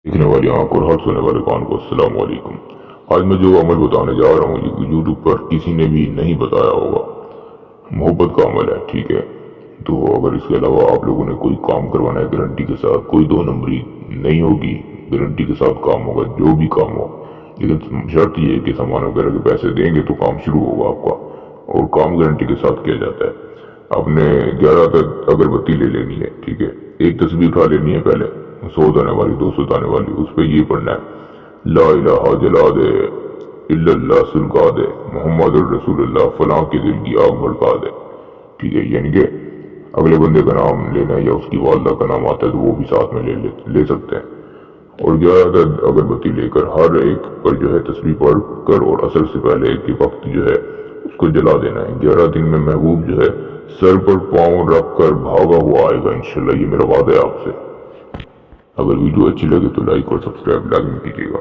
देखने वाली आंख और हर सुनने वाले कान को अस्सलाम वालेकुम। आज मैं जो अमल बताने जा रहा हूँ ये यूट्यूब पर किसी ने भी नहीं बताया होगा। मोहब्बत का अमल है, ठीक है। तो अगर इसके अलावा आप लोगों ने कोई काम करवाना है गारंटी के साथ, कोई दो नंबरी नहीं होगी, गारंटी के साथ काम होगा, जो भी काम हो। लेकिन शर्त ये है कि सामान वगैरह के पैसे देंगे तो काम शुरू होगा आपका, और काम गारंटी के साथ किया जाता है। आपने 11 तक अगरबत्ती ले लेनी है, ठीक है। एक तस्वीर उठा लेनी है पहले, 100 दाने वाली, 200 दाने वाली। उस पर ये पढ़ना है, ला इलाहा जला दे इल्लल्लाह सुलगा दे मोहम्मद रसूलुल्लाह फलां के दिल की आग भड़का दे, ठीक है। यानी कि अगले बंदे का नाम लेना है या उसकी वालदा का नाम आता है तो वो भी साथ में ले सकते हैं। और 11 अगरबत्ती लेकर हर एक पर जो है तस्वीर पढ़ कर और असर से पहले के वक्त जो है उसको जला देना है। 11 दिन में महबूब जो है सर पर पाँव रख कर भागा हुआ आएगा इंशाल्लाह, ये मेरा वादा है आपसे। अगर वीडियो अच्छी लगे तो लाइक और सब्सक्राइब लाजमी कीजिएगा।